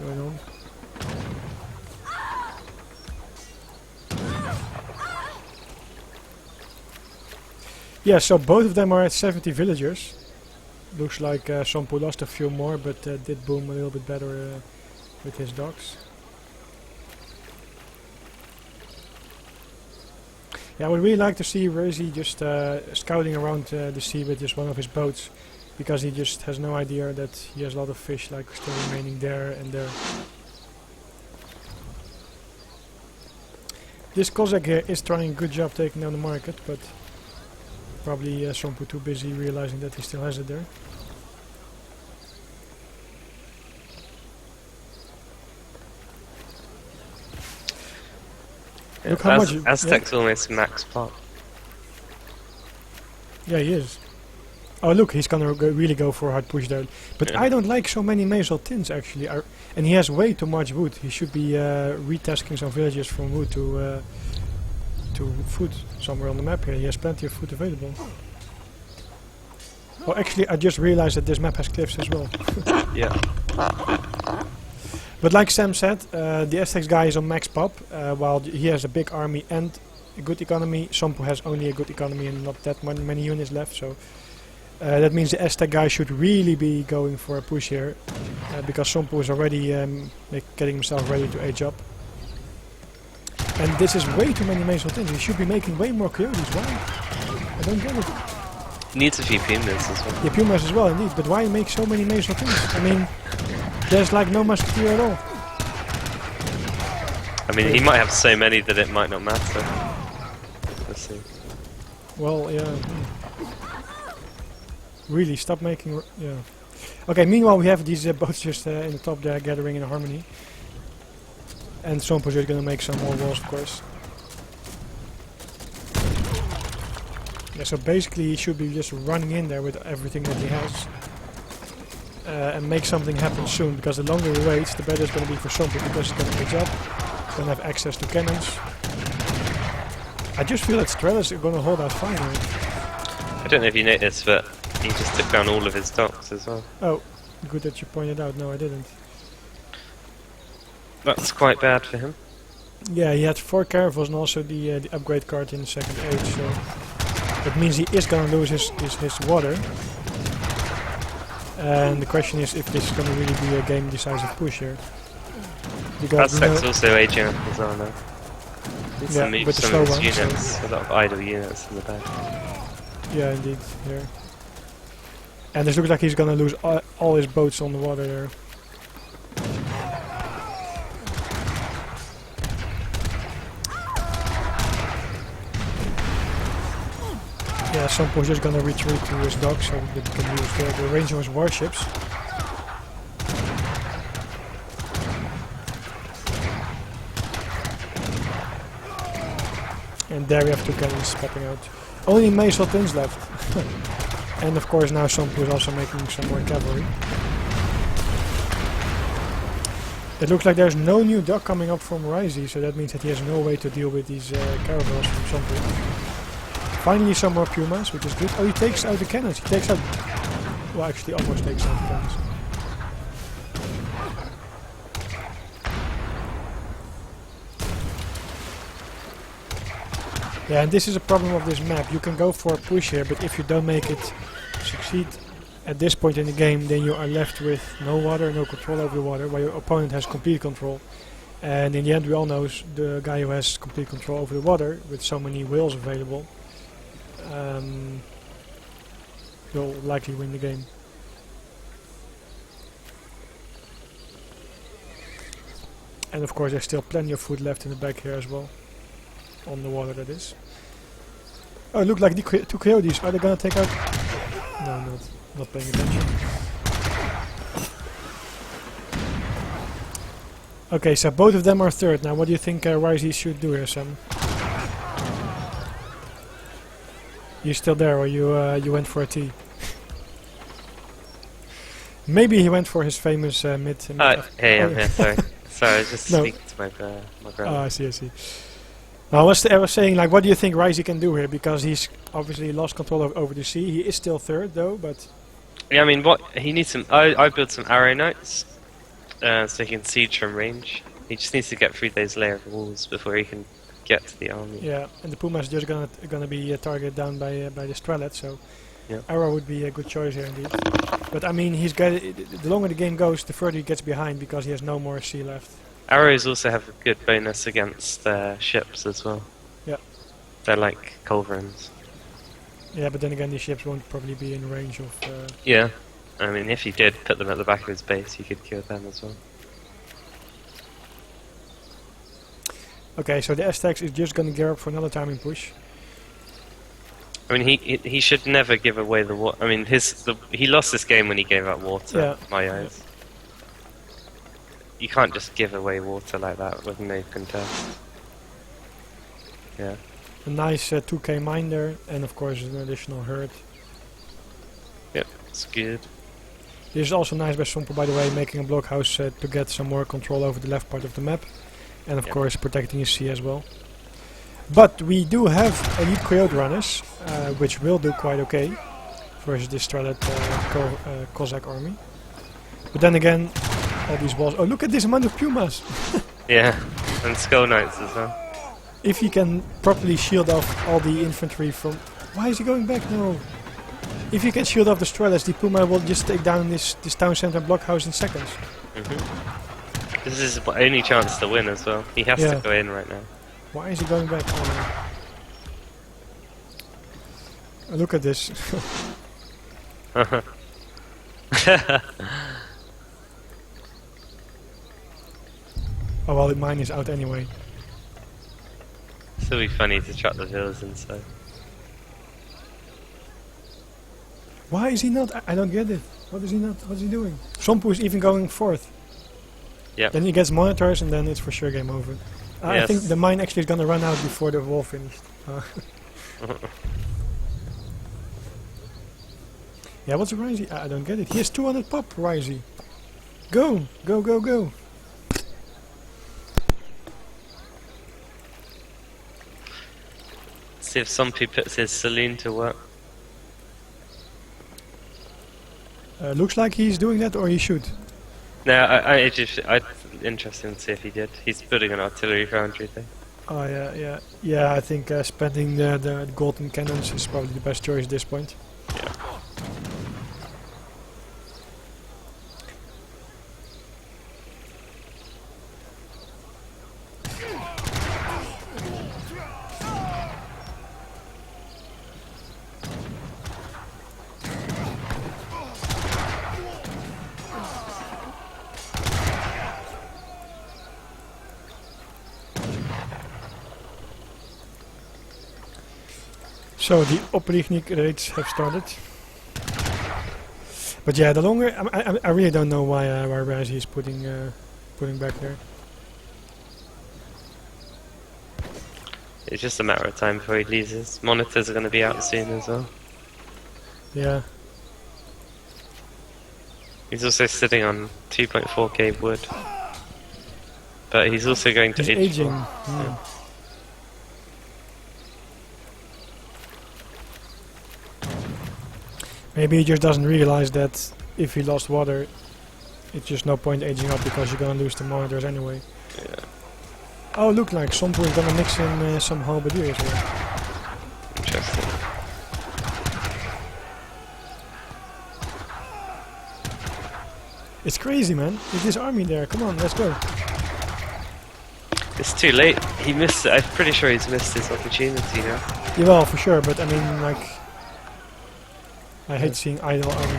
going on. Yeah, so both of them are at 70 villagers. Looks like Sompu lost a few more, but did boom a little bit better with his dogs. Yeah, I would really like to see Risi just scouting around the sea with just one of his boats, because he just has no idea that he has a lot of fish like still remaining there and there. This Cossack here is trying a good job taking down the market, but probably Sompu too busy realizing that he still has it there. Yeah, Look how much. Aztecs almost max pot. Yeah, he is. Oh look, he's gonna really go for a hard push there. But Yeah. I don't like so many nasal tins actually. And he has way too much wood. He should be retasking some villagers from wood to food somewhere on the map here. He has plenty of food available. Oh, actually, I just realized that this map has cliffs as well. Yeah. But like Sam said, the Aztecs guy is on max pop, while he has a big army and a good economy. Sompu has only a good economy and not that many units left, so that means the Aztec guy should really be going for a push here, because Sompu is already getting himself ready to age up. And this is way too many Mason things. He should be making way more coyotes. Why? I don't get it. Needs a few pumas as well. Yeah, pumas as well, indeed. But why make so many Mason things? I mean, there's like no musketeer at all. I mean, he might have so many that it might not matter. Let's see. Well, yeah. Really, stop making... yeah. Okay, meanwhile we have these boats just in the top there gathering in harmony. And Sompu is going to make some more walls, of course. Yeah, so basically he should be just running in there with everything that he has. And make something happen soon, because the longer he waits, the better it's going to be for Sompu, because he's going to age up. He's going to have access to cannons. I just feel that Strellas are going to hold out fine here. I don't know if you noticed, but he just took down all of his docks as well. Oh, good that you pointed out. No, I didn't. That's quite bad for him. Yeah, he had 4 caravels and also the upgrade card in the second age, so that means he is going to lose his water. And the question is if this is going to really be a game decisive push here. Because Aztecs also aging up as well now. Needs yeah, to move with the some slow of his ones, units, a lot of idle units in the back. yeah, indeed, here. And this looks like he's going to lose all his boats on the water there. Yeah, Sompu is just gonna retreat to his dock so that he can use the range of his warships. And there we have 2 cannons popping out. Only Mace things left. And of course now Sompu is also making some more cavalry. It looks like there's no new dock coming up from Risi, so that means that he has no way to deal with these caravels from Sompu. Finally some more pumas, which is good. Oh, he takes out the cannons. He takes out... well, actually almost takes out the cannons. Yeah, and this is a problem of this map. You can go for a push here, but if you don't make it succeed at this point in the game, then you are left with no water, no control over the water, while your opponent has complete control. And in the end we all know the guy who has complete control over the water, with so many whales available, will likely win the game. And of course there's still plenty of food left in the back here as well. On the water, that is. Oh, look like the 2 coyotes. Are they gonna take out... no, not paying attention. Okay, so both of them are third. Now what do you think Risi should do here, Sam? You still there, or you went for a T? Maybe he went for his famous mid... hey, I'm here, sorry. Sorry, I was just speaking to my brother. Oh, I see. I was saying, like, what do you think Risi can do here? Because he's obviously lost control over the sea. He is still third, though, but... yeah, I mean, what he needs some... I built some arrow knights, so he can siege from range. He just needs to get through those layer of walls before he can get to the army. Yeah, and the Puma is just gonna be targeted down by the Strellet, so... yeah. Arrow would be a good choice here, indeed. But, I mean, the longer the game goes, the further he gets behind, because he has no more sea left. Arrows also have a good bonus against ships as well. Yeah. They're like culverins. Yeah, but then again, these ships won't probably be in range of... yeah. I mean, if you did put them at the back of his base, you could kill them as well. Okay, so the Aztecs is just gonna gear up for another timing push. I mean, he should never give away the water. I mean, he lost this game when he gave up water, Yeah. in my eyes. You can't just give away water like that with no contest. Yeah. A nice 2k mine there, and of course an additional herd. It's good. This is also nice by Sompu, by the way, making a blockhouse to get some more control over the left part of the map. And of course protecting his sea as well. But we do have elite coyote runners, which will do quite okay versus this Stralet Cossack army. But then again, all these walls... Oh, look at this amount of pumas! Yeah, and skull knights as well. If he can properly shield off all the infantry from... Why is he going back? No. If you can shield off the Strelets, the puma will just take down this town center blockhouse in seconds. This is his only chance to win as well. He has to go in right now. Why is he going back? Oh, look at this. Oh well, mine is out anyway. Still be funny to chuck the villas inside. Why is he not? I don't get it. What is he not? What is he doing? Sompu is even going fourth. Yeah. Then he gets monitors and then it's for sure game over. I think the mine actually is gonna run out before the wall finished. Yeah, what's Risi? I don't get it. He has 200 pop, Risi. Go! Go, go, go! See if Sompu puts his saloon to work. Looks like he's doing that, or he should. No, I'd interesting to see if he did. He's building an artillery foundry thing. Oh yeah. I think spending the golden cannons is probably the best choice at this point. Yeah. So the Oprichnik raids have started. But yeah, the longer I really don't know why Risi is putting back there. It's just a matter of time before he loses. Monitors are going to be out soon as well. Yeah. He's also sitting on 2.4k wood. But he's also going to He's age. aging. Yeah. Maybe he just doesn't realize that if he lost water, it's just no point aging up because you're gonna lose the monitors anyway. Yeah. Oh, look like Sompu is gonna mix in some halberdiers here. Interesting. It's crazy, man. With this army there. Come on, let's go. It's too late. He missed it. I'm pretty sure he's missed his opportunity now. Yeah, well, for sure, but I mean, like... I hate seeing idle army.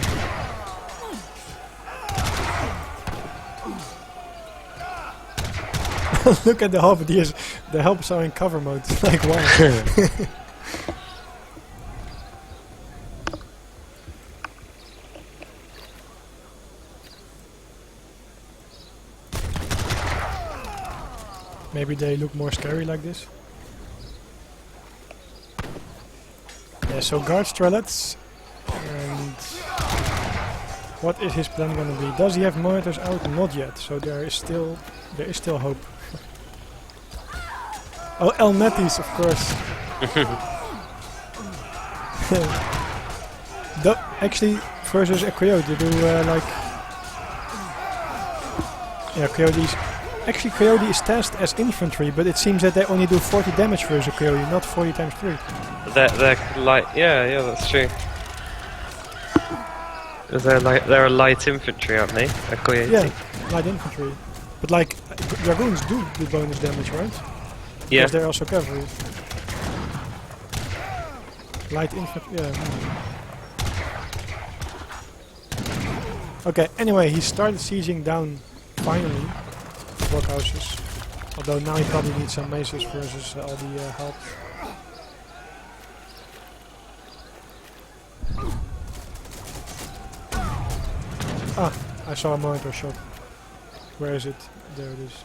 Look at the halberdiers. The helps are in cover mode. Like, why? Maybe they look more scary like this. Yeah, so guard Strelets. And what is his plan gonna be? Does he have monitors out? Not yet. So there is still hope. Oh, El Metis, of course. Actually, versus a coyote, do like... Yeah, coyotes... Actually, coyote is tasked as infantry, but it seems that they only do 40 damage versus a coyote, not 40 times 3. They're light... Yeah, that's true. They're a light infantry, aren't they? A coyote. Yeah, light infantry. But like, dragoons do bonus damage, right? Yeah. Because they're also cavalry. Light infantry, yeah. Okay, anyway, he started sieging down, finally, blockhouses. Although now he probably needs some maces versus all the help. Ah, I saw a monitor shot. Where is it? There it is.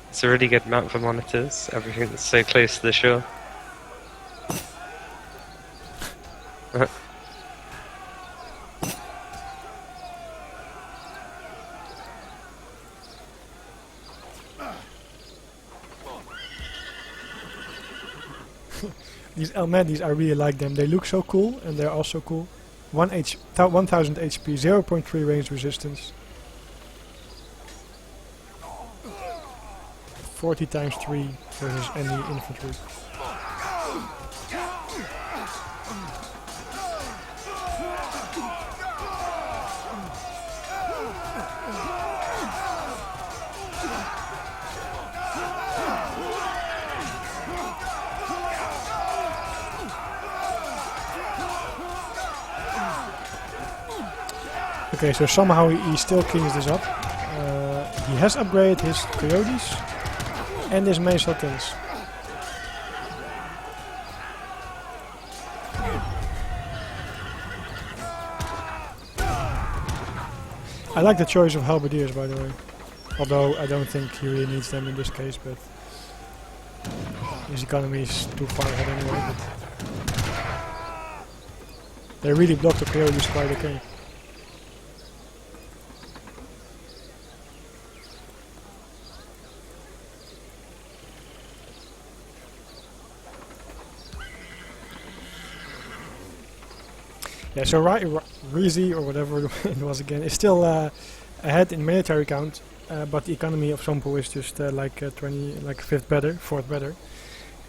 It's a really good map for monitors. Everything that's so close to the shore. These Elmadis, I really like them. They look so cool, and they're also cool. 1000 HP, 0.3 range resistance. 40 times 3 versus any infantry. Okay, so somehow he still cleans this up. He has upgraded his coyotes and his mace Huttons. I like the choice of halberdiers, by the way. Although I don't think he really needs them in this case, but his economy is too far ahead anyway. But they really block the coyotes quite okay. Yeah, so Risi, or whatever it was again, is still ahead in military count, but the economy of Sompu is just like 4th better.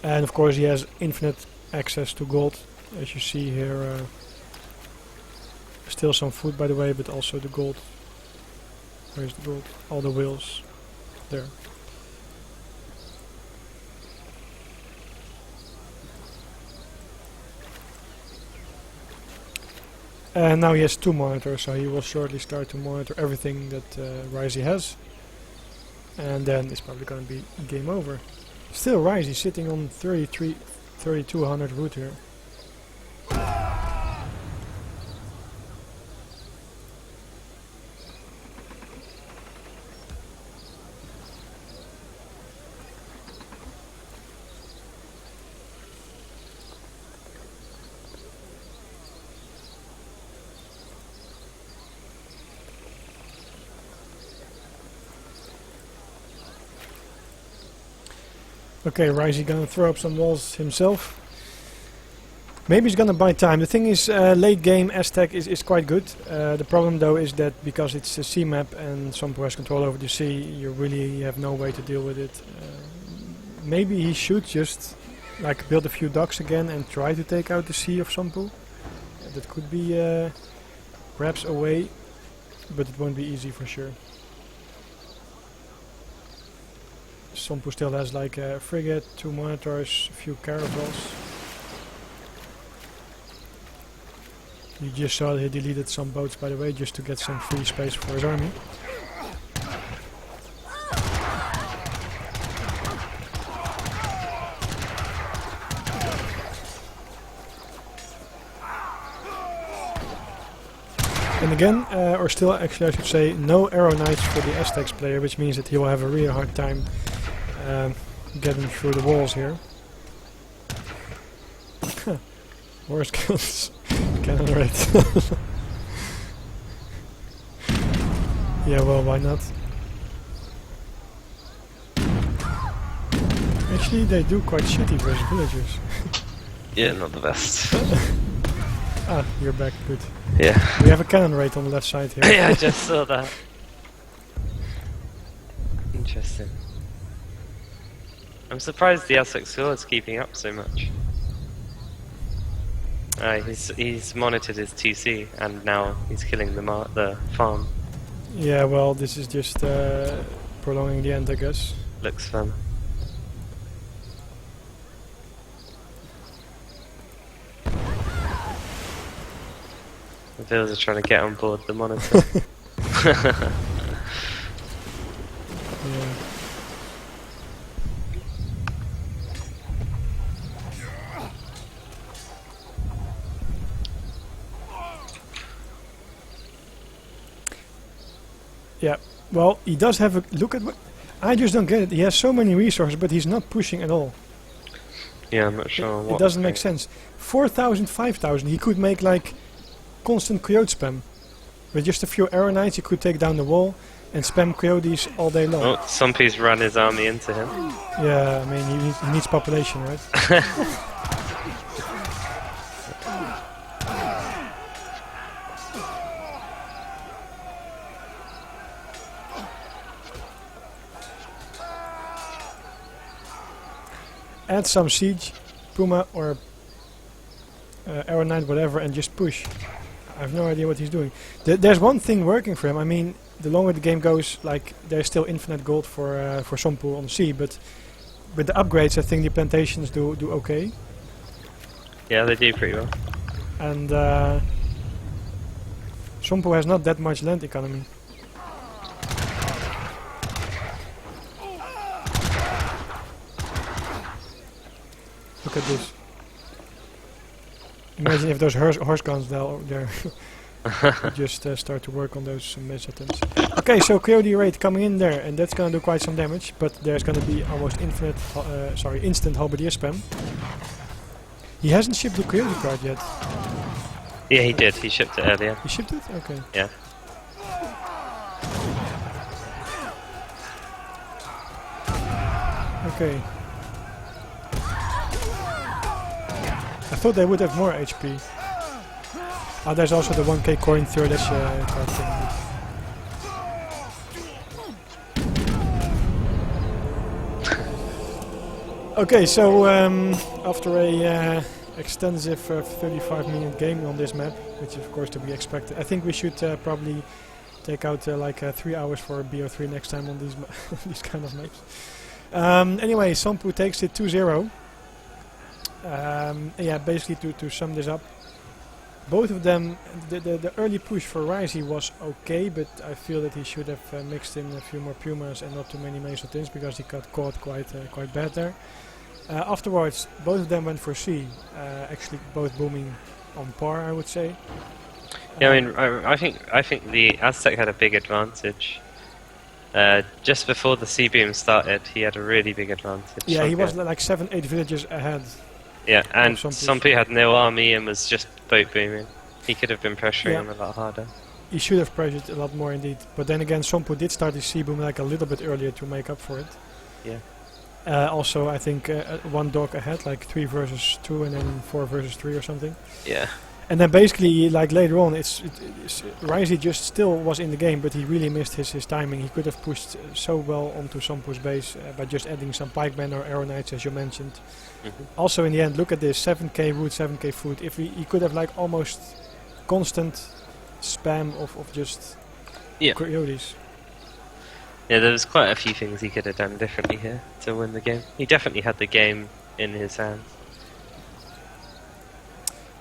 And of course he has infinite access to gold, as you see here. Still some food, by the way, but also the gold. Where's the gold? All the wheels. There. And now he has 2 monitors, so he will shortly start to monitor everything that Risi has. And then it's probably going to be game over. Still Risi sitting on 3200 root here. Okay, Risi gonna throw up some walls himself. Maybe he's gonna buy time. The thing is, late game Aztec is quite good. The problem though is that because it's a sea map and Sompu has control over the sea, you really have no way to deal with it. Maybe he should just like build a few docks again and try to take out the sea of Sompu. That could be perhaps a way, but it won't be easy for sure. Sompu still has like a frigate, 2 monitors, a few caravels. You just saw that he deleted some boats, by the way, just to get some free space for his army. And again, or still actually I should say, no arrow knights for the Aztecs player, which means that he will have a really hard time getting through the walls here. Worst guns. Cannon rate. Yeah, well, why not? Actually, they do quite shitty versus villagers. Yeah, not the best. Ah, you're back, good. Yeah. We have a cannon rate on the left side here. Yeah, I just saw that. Interesting. I'm surprised the Aztec score is keeping up so much. He's monitored his TC and now he's killing the farm. Yeah, well, this is just prolonging the end, I guess. Looks fun. The villains are trying to get on board the monitor. Yeah. Yeah, well, he does have a look at what I just don't get it. He has so many resources, but he's not pushing at all. Yeah, I'm not sure what. It doesn't make sense. 4,000, 5,000. He could make like constant coyote spam. With just a few arrow knights, you could take down the wall and spam coyotes all day long. Oh, Somppu's run his army into him. Yeah, I mean, he needs population, right? Add some siege, Puma or arrow knight, whatever, and just push. I have no idea what he's doing. There's one thing working for him. I mean, the longer the game goes, like there's still infinite gold for Somppu on sea, but with the upgrades, I think the plantations do okay. Yeah, they do pretty well. And Somppu has not that much land economy. Look at this. Imagine if those horse guns there just start to work on those missiles. Okay, so Coyote Raid coming in there, and that's gonna do quite some damage, but there's gonna be almost instant halberdier spam. He hasn't shipped the Coyote card yet. Yeah, he did. He shipped it earlier. He shipped it? Okay. Yeah. Okay. I thought they would have more HP. Ah, there's also the 1k coin third card thing. Okay, so after a extensive 35-minute game on this map, which is of course to be expected, I think we should probably take out 3 hours for BO3 next time on these these kind of maps. Anyway, Somppu takes it 2-0. Yeah, basically to sum this up, both of them, the early push for Risi was okay, but I feel that he should have mixed in a few more Pumas and not too many Mesotins, because he got caught quite bad there. Afterwards, both of them went for C, actually both booming on par, I would say. Yeah, I mean, I think the Aztec had a big advantage. Just before the C-beam started, he had a really big advantage. Yeah, he was like 7-8 villages ahead. Yeah, and Somppu had no army and was just boat booming. He could have been pressuring him a lot harder. He should have pressured a lot more indeed. But then again, Somppu did start his C-boom like a little bit earlier to make up for it. Yeah. Also, I think one dog ahead, like 3 versus 2 and then 4 versus 3 or something. Yeah. And then basically, like later on, Risi just still was in the game, but he really missed his timing. He could have pushed so well onto Somppu's base by just adding some pikemen or arrow knights, as you mentioned. Also, in the end, look at this: 7k wood, 7k food. If he could have like almost constant spam of just coyotes. Yeah, there was quite a few things he could have done differently here to win the game. He definitely had the game in his hands.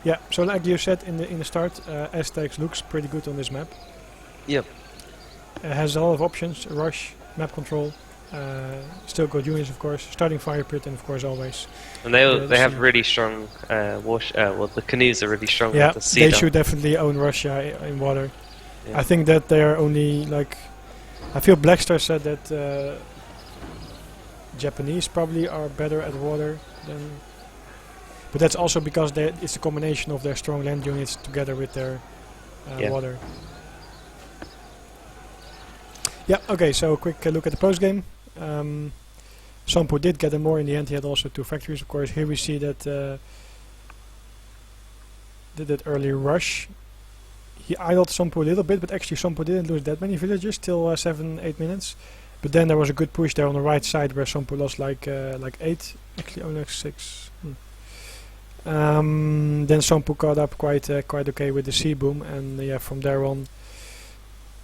Yeah, so like you said in the start, Aztecs looks pretty good on this map. Yep. Has a lot of options: rush, map control, still good units, of course, starting fire pit, and of course always. And they have really strong well, the canoes are really strong. Yeah, with the sea they dump. should definitely own Russia in water. Yeah. I think that they are only like. I feel Blackstar said that Japanese probably are better at water than. But that's also because it's a combination of their strong land units together with their water. Yeah, okay, so quick look at the post game. Somppu did get more in the end. He had also 2 factories, of course. Here we see that that early rush. He idled Somppu a little bit, but actually Somppu didn't lose that many villagers till 7-8 minutes. But then there was a good push there on the right side where Somppu lost like 8, actually only like 6. Then Somppu caught up quite okay with the C-boom, and yeah, from there on,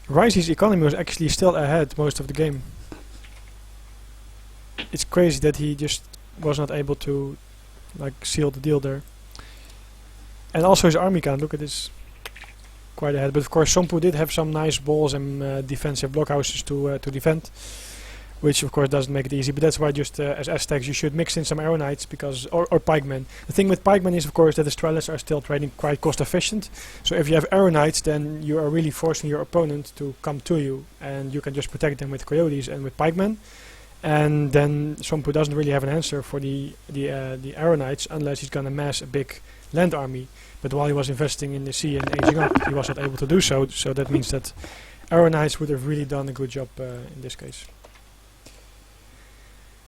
Risi's economy was actually still ahead most of the game. It's crazy that he just was not able to like seal the deal there. And also his army count, look at this, quite ahead. But of course Somppu did have some nice walls and defensive blockhouses to defend, which of course doesn't make it easy, but that's why just as Aztecs you should mix in some arrow knights or pikemen. The thing with pikemen is of course that the Strellas are still trading quite cost efficient, so if you have arrow knights then you are really forcing your opponent to come to you, and you can just protect them with coyotes and with pikemen. And then Sompu doesn't really have an answer for the Arrow Knights unless he's gonna mass a big land army. But while he was investing in the sea and aging up, he was not able to do so. So that means that Arrow Knights would have really done a good job in this case.